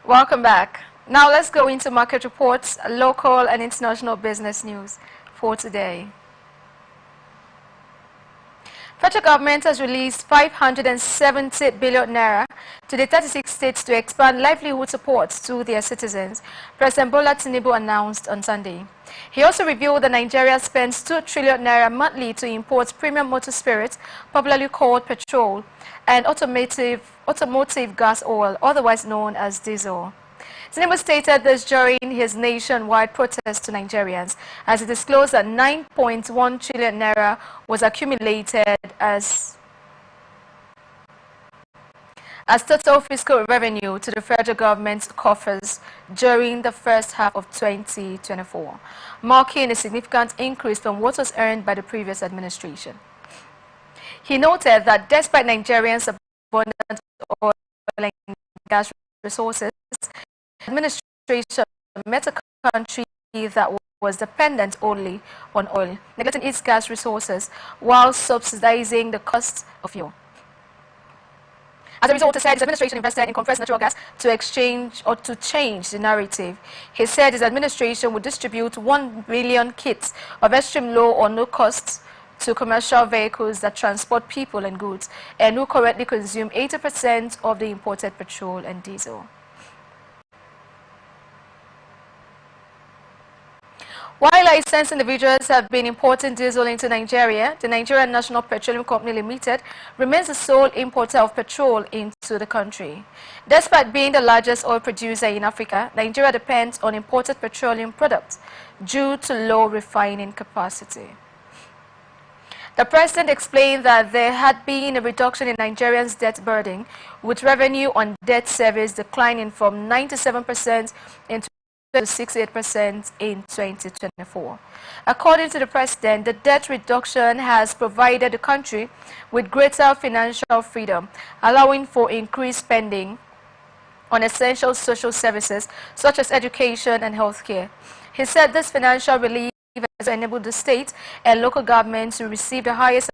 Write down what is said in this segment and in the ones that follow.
Welcome back. Now let's go into market reports, local and international business news for today. Federal government has released 570 billion naira to the 36 states to expand livelihood support to their citizens, President Bola Tinubu announced on Sunday. He also revealed that Nigeria spends 2 trillion naira monthly to import premium motor spirits, popularly called petrol, and automotive gas oil, otherwise known as diesel. Tinubu stated this during his nationwide protest to Nigerians as he disclosed that 9.1 trillion naira was accumulated as total fiscal revenue to the federal government's coffers during the first half of 2024, marking a significant increase from what was earned by the previous administration. He noted that despite Nigerians' abundant oil and gas resources, the administration met a country that was dependent only on oil, neglecting its gas resources while subsidizing the cost of fuel. As a result, he said his administration invested in compressed natural gas to change the narrative. He said his administration would distribute 1 billion kits of extreme low or no cost to commercial vehicles that transport people and goods and who currently consume 80% of the imported petrol and diesel. While licensed individuals have been importing diesel into Nigeria, the Nigerian National Petroleum Company Limited remains the sole importer of petrol into the country. Despite being the largest oil producer in Africa, Nigeria depends on imported petroleum products due to low refining capacity. The president explained that there had been a reduction in Nigerians' debt burden, with revenue on debt service declining from 97% in to 68% in 2024. According to the president, the debt reduction has provided the country with greater financial freedom, allowing for increased spending on essential social services such as education and healthcare. He said this financial relief has enabled the state and local governments to receive the highest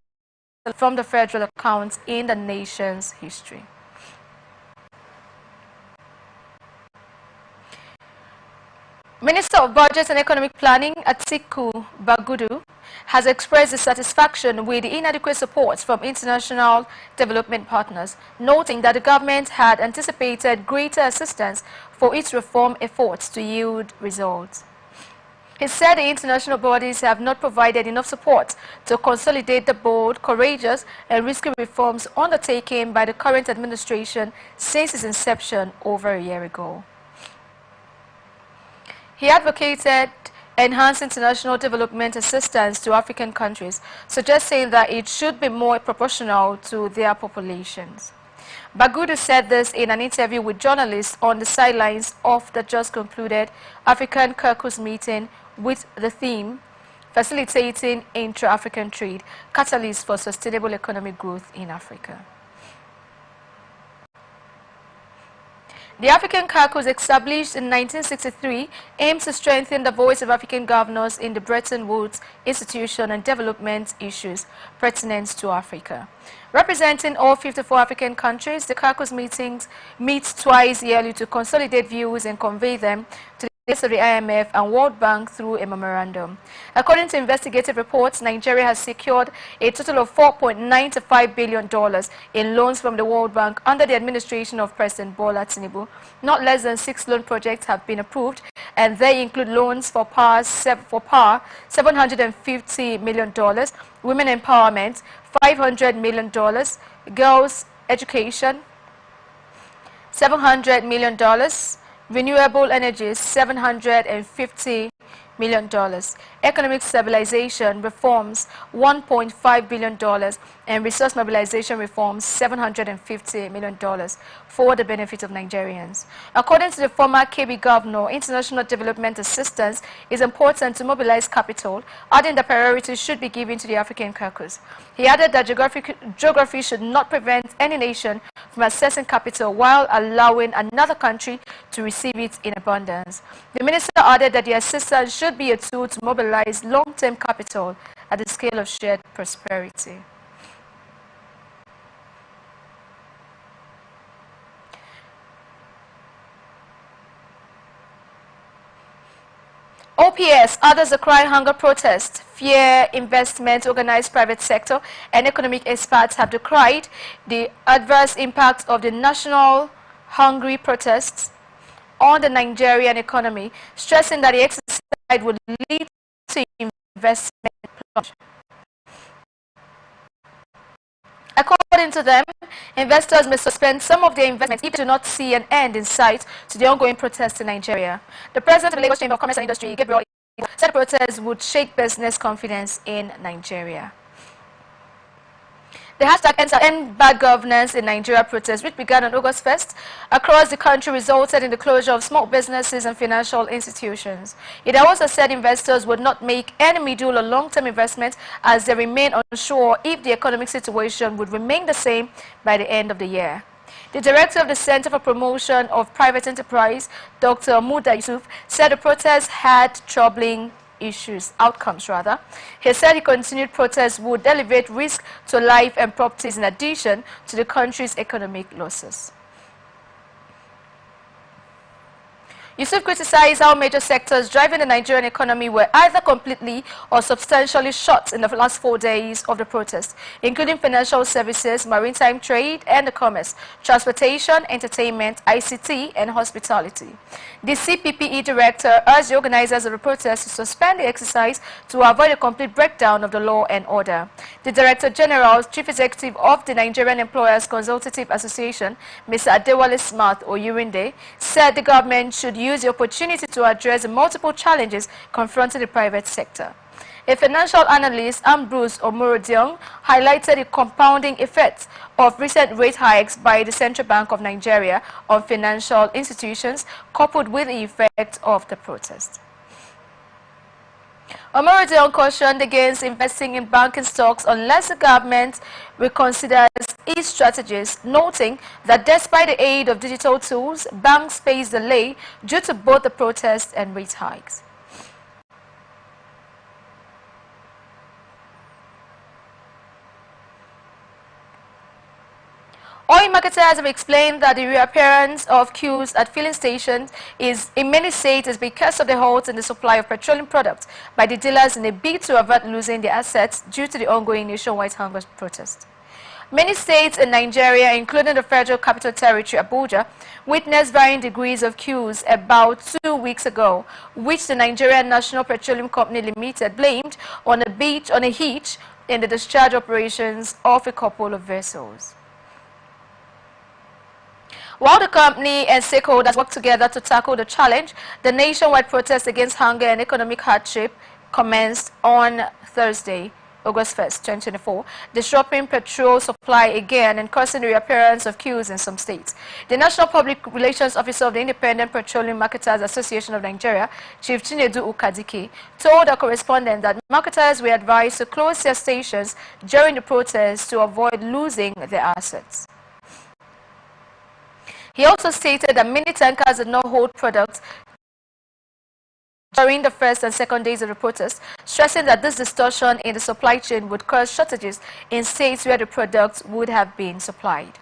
from the federal accounts in the nation's history. Minister of Budget and Economic Planning, Atiku Bagudu, has expressed dissatisfaction with the inadequate support from international development partners, noting that the government had anticipated greater assistance for its reform efforts to yield results. He said the international bodies have not provided enough support to consolidate the bold, courageous, and risky reforms undertaken by the current administration since its inception over a year ago. He advocated enhanced international development assistance to African countries, suggesting that it should be more proportional to their populations. Bagudu said this in an interview with journalists on the sidelines of the just concluded African Caucus meeting with the theme, Facilitating Intra-African Trade, Catalyst for Sustainable Economic Growth in Africa. The African Caucus, established in 1963, aims to strengthen the voice of African governors in the Bretton Woods institution and development issues pertinent to Africa. Representing all 54 African countries, the Caucus meets twice yearly to consolidate views and convey them to the IMF and World Bank through a memorandum. According to investigative reports, Nigeria has secured a total of $4.95 billion in loans from the World Bank under the administration of President Bola Tinubu. Not less than 6 loan projects have been approved, and they include loans for power $750 million, women empowerment $500 million, girls education $700 million, renewable energies $750 million, economic stabilization reforms $1.5 billion, and resource mobilization reforms $750 million for the benefit of Nigerians. According to the former KB governor, international development assistance is important to mobilize capital, adding that priority should be given to the African Caucus. He added that geography should not prevent any nation from accessing capital while allowing another country to receive it in abundance. The minister added that the assistance should be a tool to mobilize long-term capital at the scale of shared prosperity. OPS, others the cry hunger protest, fear investment, organized private sector, and economic experts have decried the adverse impact of the national hungry protests on the Nigerian economy, stressing that the exercise would lead to investment plunge. According to them, investors may suspend some of their investments if they do not see an end in sight to the ongoing protests in Nigeria. The president of the Lagos Chamber of Commerce and Industry, Gabriel, said the protests would shake business confidence in Nigeria. The hashtag End Bad Governance in Nigeria protest, which began on August 1st across the country, resulted in the closure of small businesses and financial institutions. It also said investors would not make any middle or long-term investment as they remain unsure if the economic situation would remain the same by the end of the year. The director of the Center for Promotion of Private Enterprise, Dr. Muda Yusuf, said the protest had troubling outcomes. He said the continued protests would elevate risk to life and properties in addition to the country's economic losses. Yusuf criticized how major sectors driving the Nigerian economy were either completely or substantially shut in the last 4 days of the protest, including financial services, maritime trade and the commerce, transportation, entertainment, ICT, and hospitality. The CPPE director urged the organizers of the protest to suspend the exercise to avoid a complete breakdown of the law and order. The Director General, Chief Executive of the Nigerian Employers Consultative Association, Mr. Adewale Smart Oyurinde, said the government should use the opportunity to address the multiple challenges confronting the private sector. A financial analyst, Ambrose Omorodion, highlighted the compounding effects of recent rate hikes by the Central Bank of Nigeria on financial institutions, coupled with the effect of the protest. Omorodion cautioned against investing in banking stocks unless the government reconsiders its strategies, noting that despite the aid of digital tools, banks face delay due to both the protests and rate hikes. Oil marketers have explained that the reappearance of queues at filling stations in many states is because of the halt in the supply of petroleum products by the dealers in a bid to avert losing their assets due to the ongoing nationwide hunger protest. Many states in Nigeria, including the Federal Capital Territory, Abuja, witnessed varying degrees of queues about 2 weeks ago, which the Nigerian National Petroleum Company Limited blamed on a hitch in the discharge operations of a couple of vessels. While the company and stakeholders work together to tackle the challenge, the nationwide protest against hunger and economic hardship commenced on Thursday, August 1st, 2024, disrupting petrol supply again and causing the reappearance of queues in some states. The National Public Relations Officer of the Independent Petroleum Marketers Association of Nigeria, Chief Chinedu Ukadike, told a correspondent that marketers were advised to close their stations during the protest to avoid losing their assets. He also stated that many tankers did not hold products during the first and second days of the protest, stressing that this distortion in the supply chain would cause shortages in states where the products would have been supplied.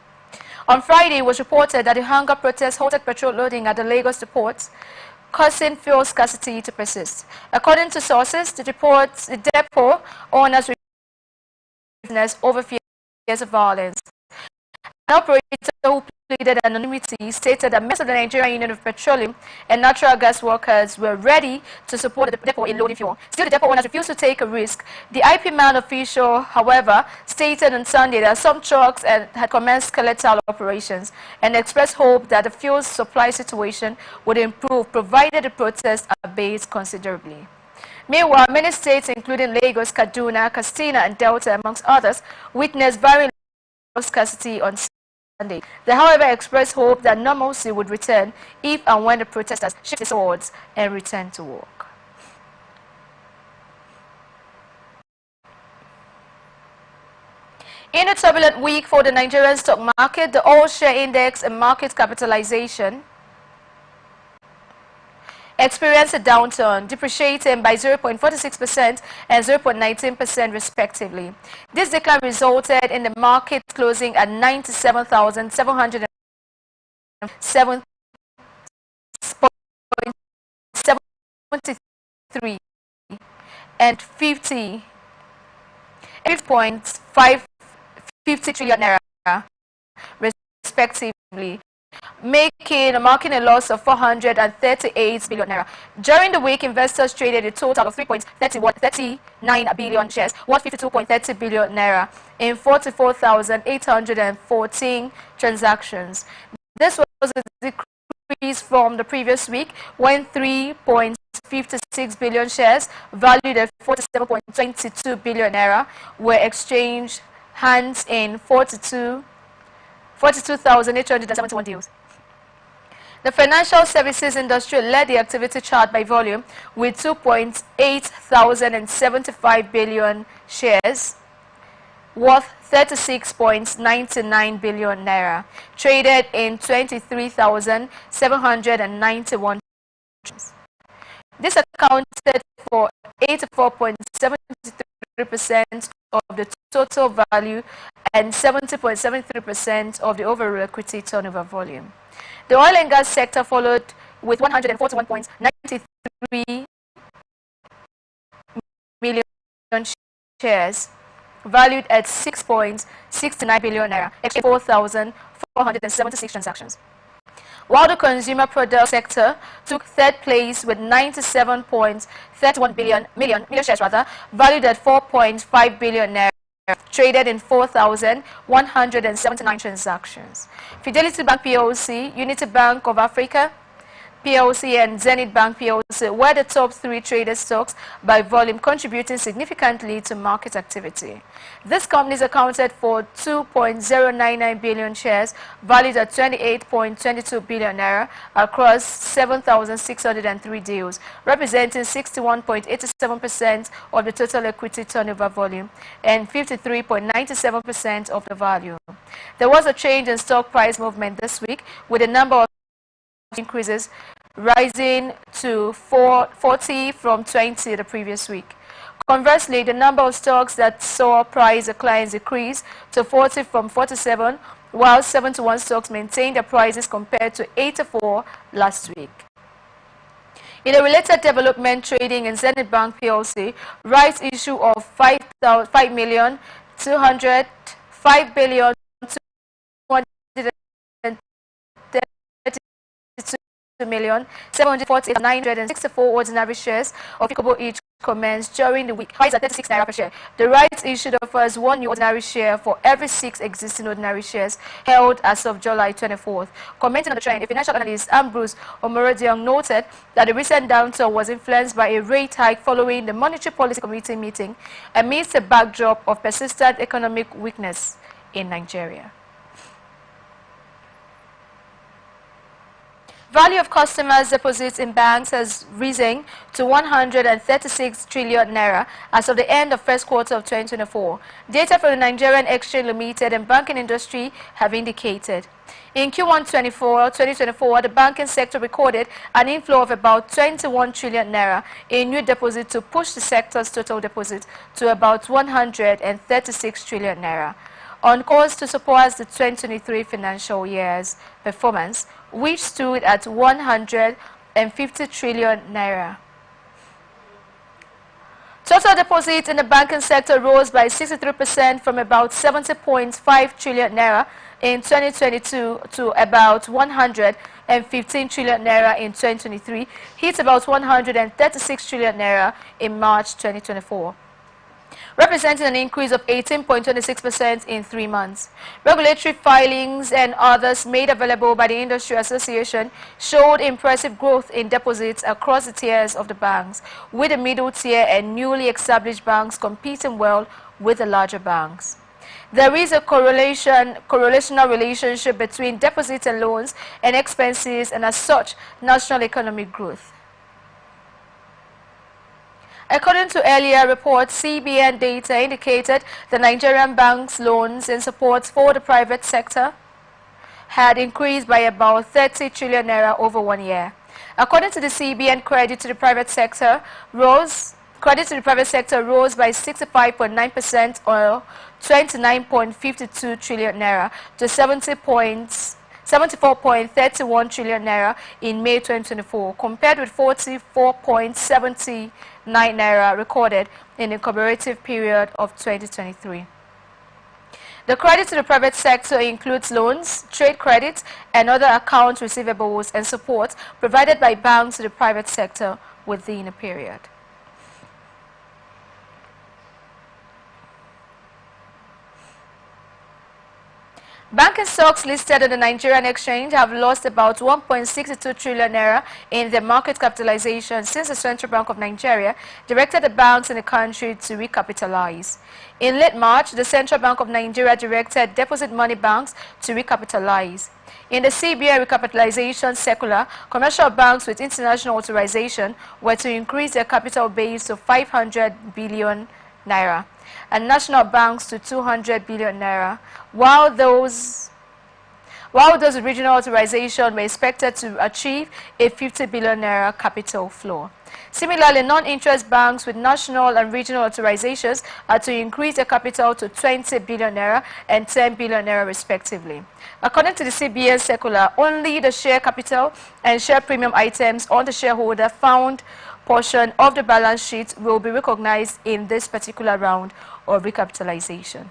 On Friday, it was reported that the hunger protest halted petrol loading at the Lagos depots, causing fuel scarcity to persist. According to sources, the depot owners witnessed over fears of violence. An operator who pleaded anonymity stated that most of the Nigerian Union of Petroleum and Natural Gas workers were ready to support the depot in loading fuel. Still, the depot owners refused to take a risk. The IP man official, however, stated on Sunday that some trucks had commenced skeletal operations and expressed hope that the fuel supply situation would improve provided the protests abate considerably. Meanwhile, many states, including Lagos, Kaduna, Katsina, and Delta, amongst others, witnessed varying scarcity on Sunday. They, however, expressed hope that normalcy would return if and when the protesters shift their swords and return to work. In a turbulent week for the Nigerian stock market, the all-share index and market capitalization experienced a downturn, depreciating by 0.46% and 0.19% respectively. This decline resulted in the market closing at 97,707.73 8.50 trillion naira respectively, marking a loss of 438 billion naira. During the week, investors traded a total of 3.39 billion shares, worth 52.30 billion naira in 44,814 transactions. This was a decrease from the previous week when 3.56 billion shares valued at 47.22 billion naira were exchanged hands in 42,871 deals. The financial services industry led the activity chart by volume with 2,875 billion shares, worth 36.99 billion naira, traded in 23,791 transactions. This accounted for 84.73% of the total value and 70.73% of the overall equity turnover volume. The oil and gas sector followed with 141.93 million shares, valued at 6.69 billion naira, exchanged 4,476 transactions. While the consumer product sector took third place with 97.31 million shares, valued at 4.5 billion naira, traded in 4,179 transactions. Fidelity Bank PLC, Unity Bank of Africa PLC and Zenith Bank PLC were the top three traded stocks by volume, contributing significantly to market activity. These companies accounted for 2.099 billion shares, valued at 28.22 billion naira across 7,603 deals, representing 61.87% of the total equity turnover volume and 53.97% of the value. There was a change in stock price movement this week, with a number of increases rising to 40 from 20 the previous week. Conversely, the number of stocks that saw price declines decreased to 40 from 47, while 71 stocks maintained their prices compared to 84 last week. In a related development, trading in Zenith Bank PLC, rights issue of 5,740,964 ordinary shares of applicable each commenced during the week. Price at 36 naira per share. The rights issued offers one new ordinary share for every 6 existing ordinary shares held as of July 24th. Commenting on the trend, a financial analyst, Ambrose Omorodiong, noted that the recent downturn was influenced by a rate hike following the Monetary Policy Committee meeting amidst a backdrop of persistent economic weakness in Nigeria. Value of customers' deposits in banks has risen to 136 trillion naira as of the end of first quarter of 2024. Data from the Nigerian Exchange Limited and banking industry have indicated. In Q1 2024, the banking sector recorded an inflow of about 21 trillion naira in new deposits to push the sector's total deposit to about 136 trillion naira. On course to surpass the 2023 financial year's performance, which stood at 150 trillion naira. Total deposits in the banking sector rose by 63% from about 70.5 trillion naira in 2022 to about 115 trillion naira in 2023, hit about 136 trillion naira in March 2024. Representing an increase of 18.26% in 3 months. Regulatory filings and others made available by the Industry Association showed impressive growth in deposits across the tiers of the banks, with the middle tier and newly established banks competing well with the larger banks. There is a correlational relationship between deposits and loans and expenses, and as such, national economic growth. According to earlier reports, CBN data indicated the Nigerian banks' loans and supports for the private sector had increased by about 30 trillion naira over 1 year. According to the CBN, credit to the private sector rose by 65.9% or 29.52 trillion naira to 70 74.31 trillion naira in May 2024, compared with 44.79 naira recorded in the comparative period of 2023. The credit to the private sector includes loans, trade credits, and other account receivables and support provided by banks to the private sector within a period. Banking stocks listed on the Nigerian exchange have lost about 1.62 trillion naira in their market capitalization since the Central Bank of Nigeria directed the banks in the country to recapitalize. In late March, the Central Bank of Nigeria directed deposit money banks to recapitalize. In the CBN recapitalization circular, commercial banks with international authorization were to increase their capital base to 500 billion naira. And national banks to 200 billion naira, while those regional authorizations were expected to achieve a 50 billion naira capital floor. Similarly, non-interest banks with national and regional authorizations are to increase their capital to 20 billion naira and 10 billion naira respectively. According to the CBN circular, only the share capital and share premium items on the shareholder found portion of the balance sheet will be recognized in this particular round of recapitalization.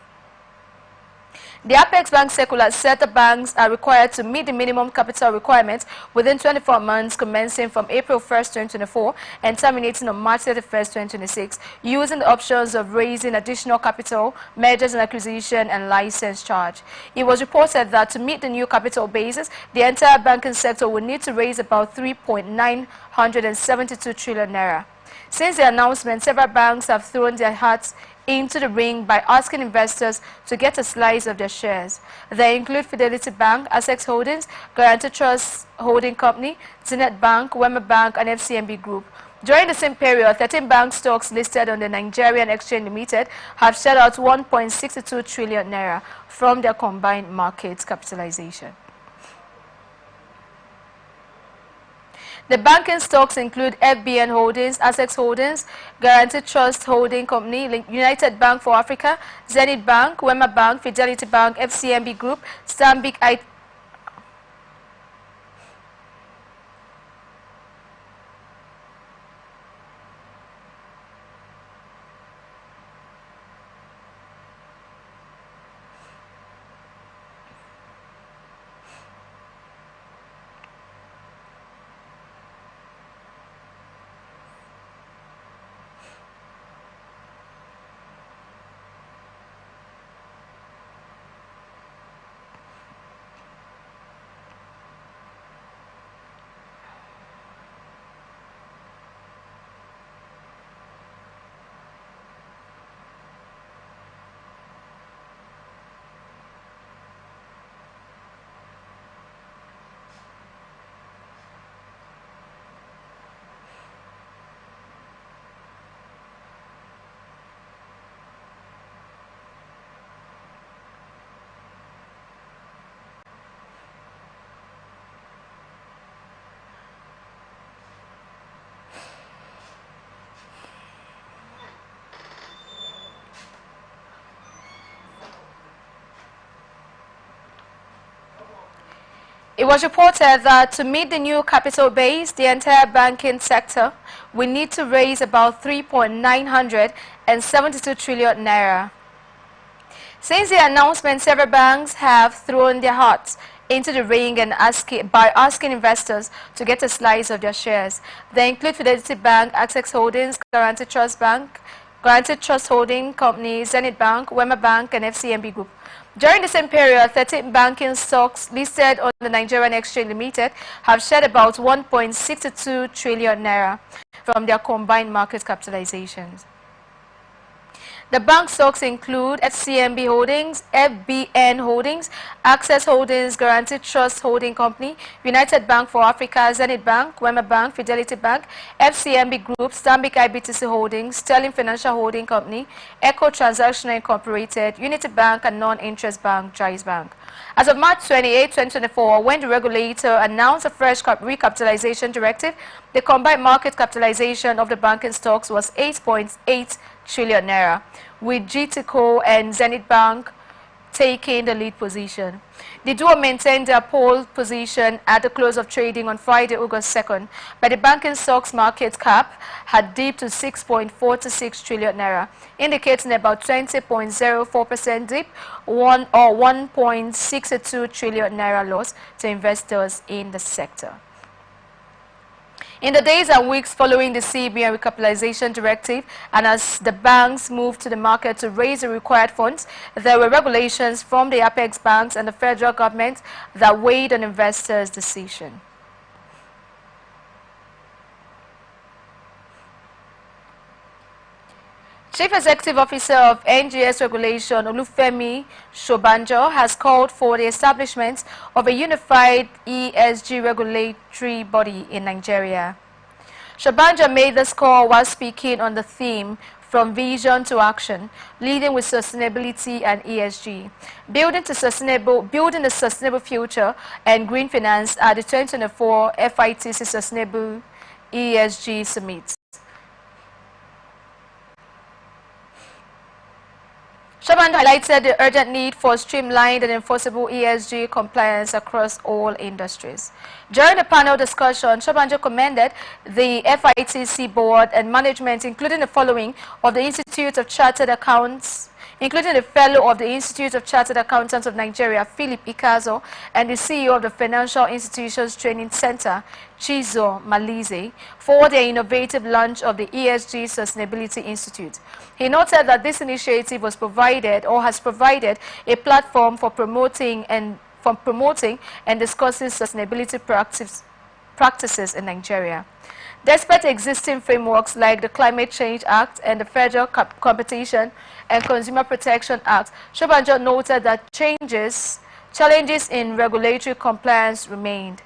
The Apex Bank circular said the banks are required to meet the minimum capital requirements within 24 months commencing from April 1st, 2024 and terminating on March 31st, 2026, using the options of raising additional capital, mergers and acquisition, and license charge. It was reported that to meet the new capital basis, the entire banking sector would need to raise about 3.972 trillion naira. Since the announcement, several banks have thrown their hats into the ring by asking investors to get a slice of their shares. They include Fidelity Bank, Access Holdings, Guaranty Trust Holding Company, Zenith Bank, Wema Bank, and FCMB Group. During the same period, 13 bank stocks listed on the Nigerian Exchange Limited have shed out 1.62 trillion naira from their combined market capitalization. The banking stocks include FBN Holdings, Access Holdings, Guaranty Trust Holding Company, United Bank for Africa, Zenith Bank, Wema Bank, Fidelity Bank, FCMB Group, Stanbic IBTC. It was reported that to meet the new capital base, the entire banking sector will need to raise about 3.972 trillion naira. Since the announcement, several banks have thrown their hearts into the ring and asking investors to get a slice of their shares. They include Fidelity Bank, Access Holdings, Guaranty Trust Bank, Guaranty Trust Holding Company, Zenith Bank, Wema Bank, and FCMB Group. During the same period, 13 banking stocks listed on the Nigerian Exchange Limited have shed about 1.62 trillion naira from their combined market capitalizations. The bank stocks include FCMB Holdings, FBN Holdings, Access Holdings, Guaranty Trust Holding Company, United Bank for Africa, Zenith Bank, Wema Bank, Fidelity Bank, FCMB Group, Stanbic IBTC Holdings, Sterling Financial Holding Company, Echo Transactional Incorporated, Unity Bank, and non-interest bank, Jais Bank. As of March 28, 2024, when the regulator announced a fresh recapitalization directive, the combined market capitalization of the banking stocks was 8.8 trillion naira, with GTCO and Zenith Bank taking the lead position. The duo maintained their pole position at the close of trading on Friday, August 2nd, but the banking stocks market cap had dipped to 6.46 trillion naira, indicating about 20.04% dip, 1.62 trillion naira loss to investors in the sector. In the days and weeks following the CBN recapitalization directive, and as the banks moved to the market to raise the required funds, there were regulations from the apex banks and the federal government that weighed on investors' decision. Chief Executive Officer of NGS Regulation, Olufemi Shobanjo, has called for the establishment of a unified ESG regulatory body in Nigeria. Shobanjo made this call while speaking on the theme From Vision to Action, Leading with Sustainability and ESG, Building a Sustainable Future and Green Finance at the 2024 FITC Sustainable ESG Summit. Shobanjo highlighted the urgent need for streamlined and enforceable ESG compliance across all industries. During the panel discussion, Shobanjo commended the FITC board and management, including the following of the Institute of Chartered Accountants, including the Fellow of the Institute of Chartered Accountants of Nigeria, Philip Ikazo, and the CEO of the Financial Institutions Training Center, Chizo Malize, for their innovative launch of the ESG Sustainability Institute. He noted that this initiative has provided a platform for promoting and discussing sustainability practices in Nigeria. Despite existing frameworks like the Climate Change Act and the Federal Competition and Consumer Protection Act, Shobanjo noted that challenges in regulatory compliance remained.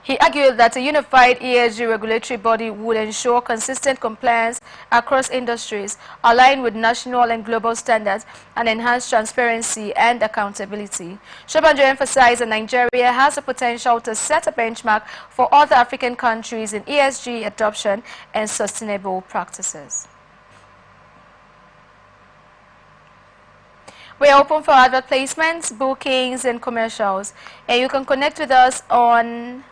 He argued that a unified ESG regulatory body would ensure consistent compliance across industries, align with national and global standards, and enhance transparency and accountability. Shobanjo emphasized that Nigeria has the potential to set a benchmark for other African countries in ESG adoption and sustainable practices. We are open for advert placements, bookings, and commercials, and you can connect with us and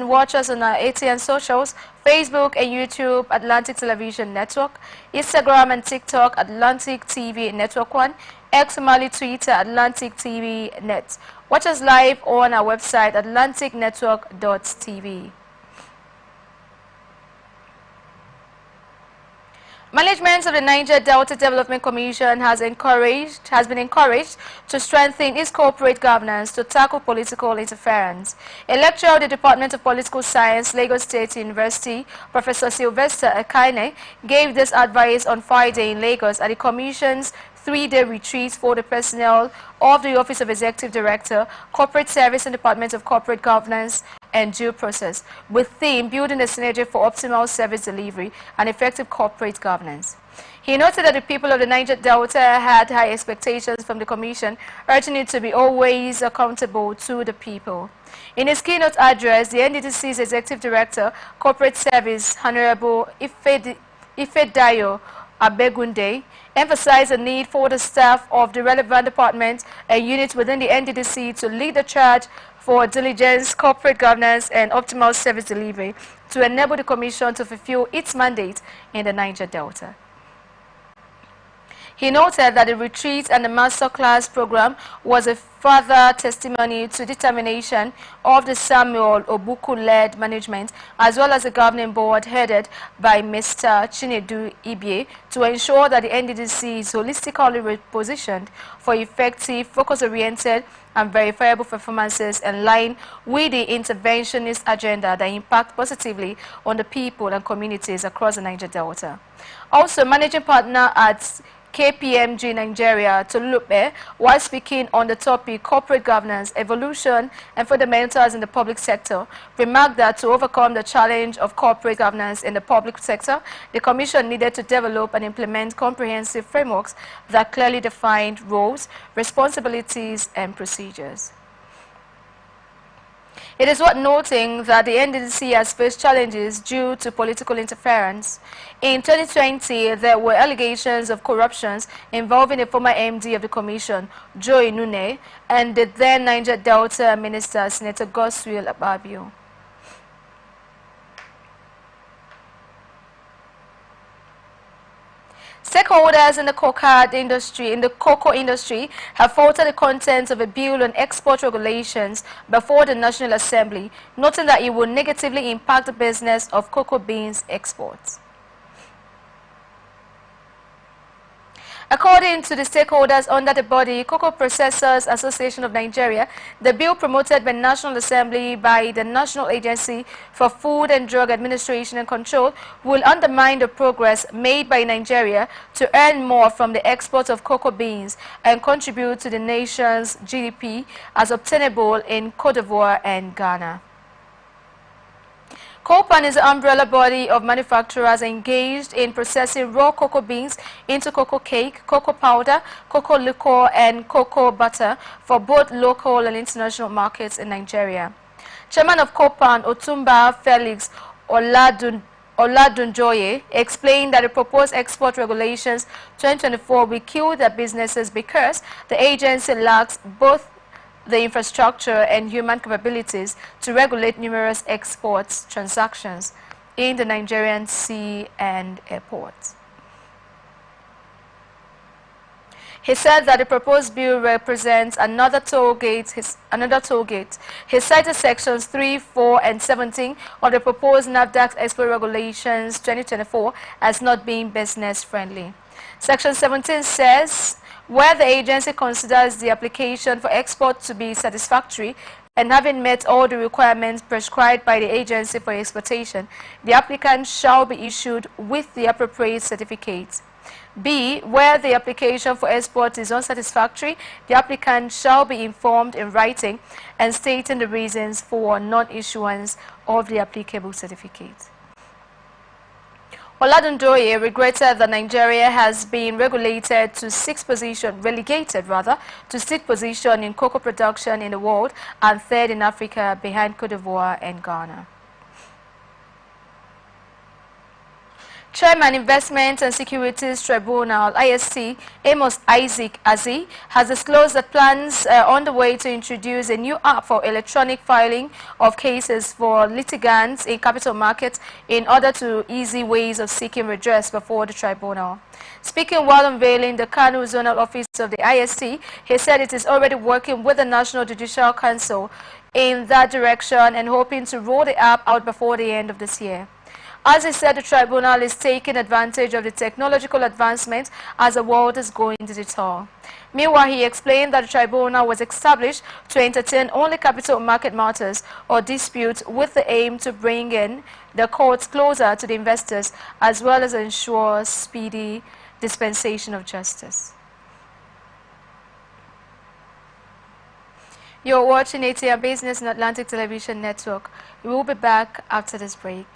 watch us on our Atn socials, Facebook and YouTube, Atlantic Television Network, Instagram and TikTok, Atlantic TV Network 1, X Mali Twitter, Atlantic TV Net. Watch us live on our website, atlanticnetwork.tv. Management of the Niger Delta Development Commission has been encouraged to strengthen its corporate governance to tackle political interference. A lecturer of the Department of Political Science, Lagos State University, Professor Sylvester Ekaine, gave this advice on Friday in Lagos at the Commission's three-day retreat for the personnel of the Office of Executive Director, Corporate Service and Department of Corporate Governance and Due Process, with theme Building a Synergy for Optimal Service Delivery and Effective Corporate Governance. He noted that the people of the Niger Delta had high expectations from the Commission, urging it to be always accountable to the people. In his keynote address, the NDDC's Executive Director, Corporate Service, Honorable Ifedayo Abegunde, emphasized the need for the staff of the relevant departments and units within the NDDC to lead the charge for diligence, corporate governance, and optimal service delivery to enable the Commission to fulfill its mandate in the Niger Delta. He noted that the retreat and the masterclass program was a further testimony to determination of the Samuel Obuku-led management, as well as the governing board headed by Mr. Chinedu Ibie, to ensure that the NDDC is holistically repositioned for effective, focus-oriented, and verifiable performances in line with the interventionist agenda that impact positively on the people and communities across the Niger Delta. Also, managing partner at KPMG Nigeria, Tolupe, while speaking on the topic corporate governance, evolution, and fundamentals in the public sector, remarked that to overcome the challenge of corporate governance in the public sector, the Commission needed to develop and implement comprehensive frameworks that clearly defined roles, responsibilities, and procedures. It is worth noting that the NDDC has faced challenges due to political interference. In 2020, there were allegations of corruption involving the former MD of the Commission, Joe Inune, and the then Niger Delta Minister, Senator Godswill Akpabio. Stakeholders in the cocoa industry have faulted the contents of a bill on export regulations before the National Assembly, noting that it will negatively impact the business of cocoa beans exports. According to the stakeholders under the body, Cocoa Processors Association of Nigeria, the bill promoted by National Assembly by the National Agency for Food and Drug Administration and Control will undermine the progress made by Nigeria to earn more from the export of cocoa beans and contribute to the nation's GDP as obtainable in Cote d'Ivoire and Ghana. COPAN is the umbrella body of manufacturers engaged in processing raw cocoa beans into cocoa cake, cocoa powder, cocoa liquor, and cocoa butter for both local and international markets in Nigeria. Chairman of COPAN, Otumba Felix Oladunjoye, explained that the proposed export regulations 2024 will kill their businesses because the agency lacks both the infrastructure and human capabilities to regulate numerous exports transactions in the Nigerian sea and airports. He said that the proposed bill represents another toll gate. He cited sections 3, 4, and 17 of the proposed NAFDAC export regulations 2024 as not being business friendly. Section 17 says, where the agency considers the application for export to be satisfactory and having met all the requirements prescribed by the agency for exportation, the applicant shall be issued with the appropriate certificate. B, where the application for export is unsatisfactory, the applicant shall be informed in writing and stating the reasons for non-issuance of the applicable certificate. Oladunjoye regretted that Nigeria has been relegated to sixth position in cocoa production in the world and third in Africa behind Cote d'Ivoire and Ghana. Chairman Investment and Securities Tribunal, IST, Amos Isaac Azi, has disclosed that plans are on the way to introduce a new app for electronic filing of cases for litigants in capital markets in order to easy ways of seeking redress before the tribunal. Speaking while unveiling the Kano Zonal Office of the IST, he said it is already working with the National Judicial Council in that direction and hoping to roll the app out before the end of this year. As he said, the tribunal is taking advantage of the technological advancement as the world is going digital. Meanwhile, he explained that the tribunal was established to entertain only capital market matters or disputes with the aim to bring in the courts closer to the investors as well as ensure speedy dispensation of justice. You're watching Atn Business on Atlantic Television Network. We will be back after this break.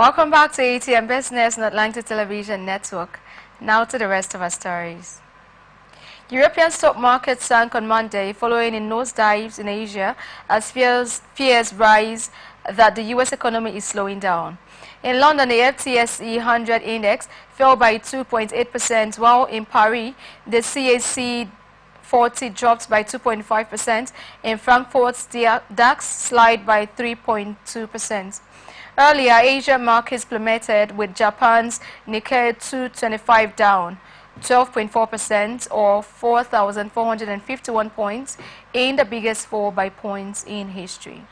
Welcome back to Atn Business on Atlantic Television Network. Now to the rest of our stories. European stock markets sank on Monday following in nosedives in Asia as fears rise that the U.S. economy is slowing down. In London, the FTSE 100 index fell by 2.8%, while in Paris, the CAC 40 dropped by 2.5%. In Frankfurt, the DAX slid by 3.2%. Earlier, Asia markets plummeted with Japan's Nikkei 225 down 12.4% or 4,451 points, in the biggest fall by points in history.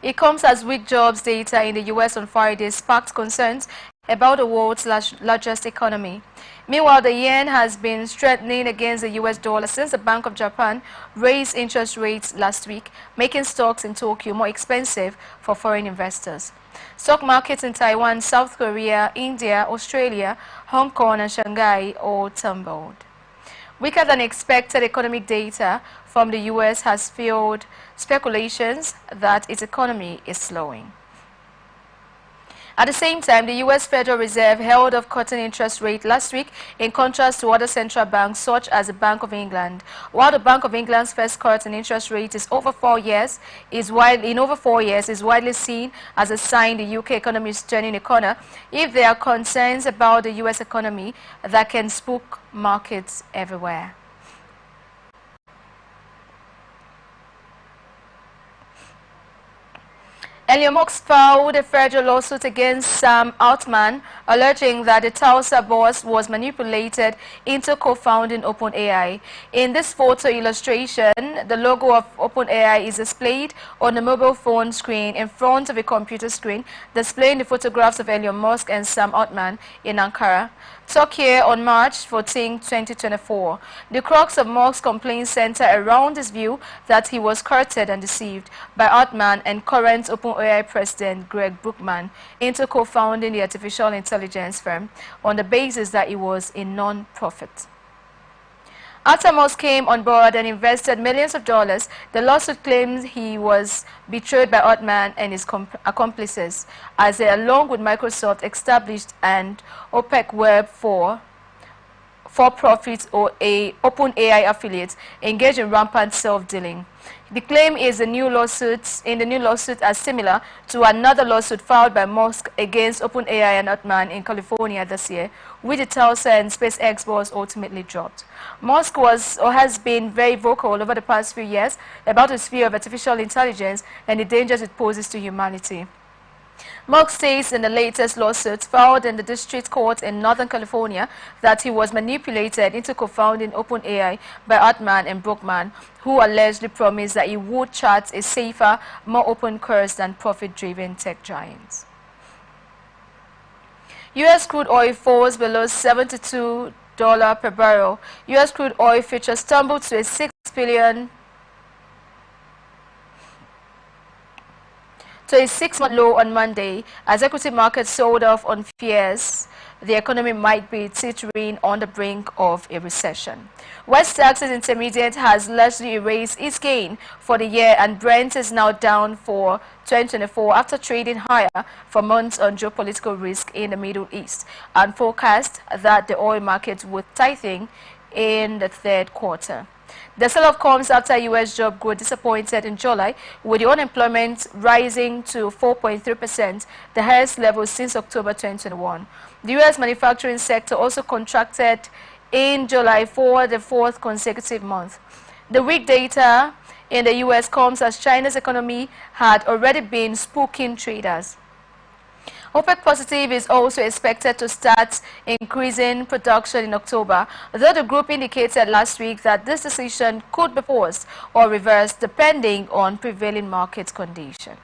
It comes as weak jobs data in the U.S. on Friday sparked concerns about the world's largest economy. Meanwhile, the yen has been strengthening against the U.S. dollar since the Bank of Japan raised interest rates last week, making stocks in Tokyo more expensive for foreign investors. Stock markets in Taiwan, South Korea, India, Australia, Hong Kong and Shanghai all tumbled. Weaker than expected economic data from the U.S. has fueled speculations that its economy is slowing. At the same time, the U.S. Federal Reserve held off cutting interest rate last week in contrast to other central banks such as the Bank of England. While the Bank of England's first cut in interest rate is over 4 years, is widely seen as a sign the UK economy is turning a corner. If there are concerns about the U.S. economy, that can spook markets everywhere. Elon Musk filed a federal lawsuit against Sam Altman, alleging that the Tulsa boss was manipulated into co-founding OpenAI. In this photo illustration, the logo of OpenAI is displayed on a mobile phone screen in front of a computer screen, displaying the photographs of Elon Musk and Sam Altman in Ankara, Turkey on March 14, 2024. The crux of Musk's complaints center around his view that he was courted and deceived by Altman and current OpenAI president Greg Brookman into co-founding the artificial intelligence firm on the basis that it was a non-profit. After Musk came on board and invested millions of dollars, the lawsuit claims he was betrayed by Altman and his accomplices as they, along with Microsoft, established an opaque web for-profit or a OpenAI affiliate engaged in rampant self-dealing. The claim is in the new lawsuit are similar to another lawsuit filed by Musk against OpenAI and Atman in California this year, which the Tulsa and SpaceX boss ultimately dropped. Musk has been very vocal over the past few years about his fear of artificial intelligence and the dangers it poses to humanity. Musk states in the latest lawsuit filed in the district court in Northern California that he was manipulated into co-founding OpenAI by Altman and Brookman, who allegedly promised that he would chart a safer, more open course than profit-driven tech giants. U.S. crude oil falls below $72 per barrel. U.S. crude oil futures tumbled to a a six-month low on Monday as equity markets sold off on fears the economy might be teetering on the brink of a recession. West Texas Intermediate has largely erased its gain for the year, and Brent is now down for 2024 after trading higher for months on geopolitical risk in the Middle East and forecast that the oil market would tighten in the third quarter. The sell-off comes after U.S. job growth disappointed in July, with the unemployment rising to 4.3%, the highest level since October 2021. The U.S. manufacturing sector also contracted in July for the fourth consecutive month. The weak data in the U.S. comes as China's economy had already been spooking traders. OPEC Positive is also expected to start increasing production in October, though the group indicated last week that this decision could be paused or reversed depending on prevailing market conditions.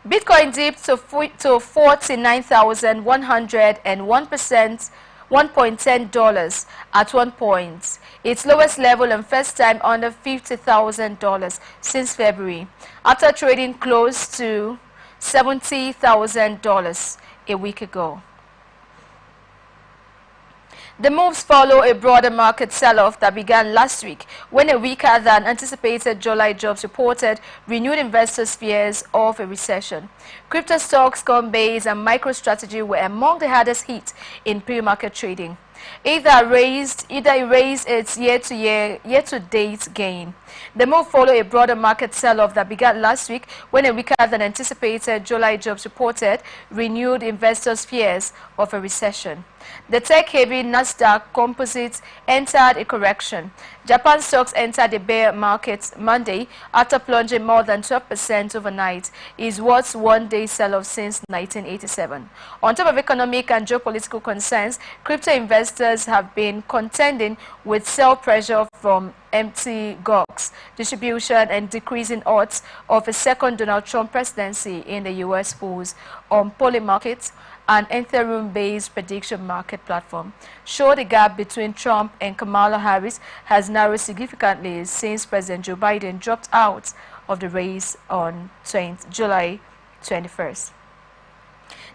Bitcoin dipped to 49,101%, $1.10 at one point, its lowest level and first time under $50,000 since February, after trading close to $70,000 a week ago. The moves follow a broader market sell-off that began last week when a weaker than anticipated July jobs reported renewed investors' fears of a recession. Crypto stocks, Coinbase and MicroStrategy were among the hardest hit in pre-market trading. Either erased its year-to-date gain. The move followed a broader market sell-off that began last week when a weaker than anticipated July jobs reported renewed investors' fears of a recession. The tech-heavy Nasdaq Composite entered a correction. Japan stocks entered the bear market Monday after plunging more than 12% overnight, is worst one-day sell-off since 1987. On top of economic and geopolitical concerns, crypto investors have been contending with sell pressure from empty gawks, distribution and decreasing odds of a second Donald Trump presidency in the U.S. polls on Polymarket, an Ethereum-based prediction market platform, show the gap between Trump and Kamala Harris has narrowed significantly since President Joe Biden dropped out of the race on July 21st.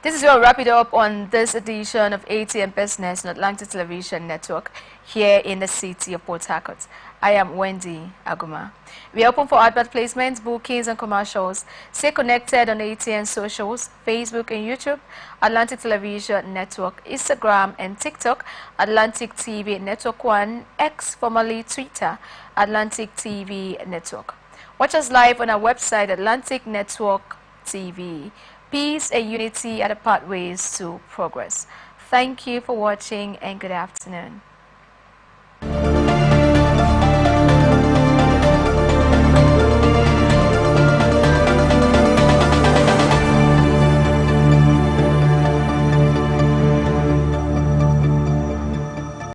This is where we'll wrap it up on this edition of Atn Business on Atlantic Television Network here in the city of Port Harcourt. I am Wendy Aguma. We are open for advert placements, bookings and commercials. Stay connected on ATN socials, Facebook and YouTube, Atlantic Television Network, Instagram and TikTok, Atlantic TV Network 1, X formerly Twitter, Atlantic TV Network. Watch us live on our website, Atlantic Network TV. Peace and unity are the pathways to progress. Thank you for watching and good afternoon.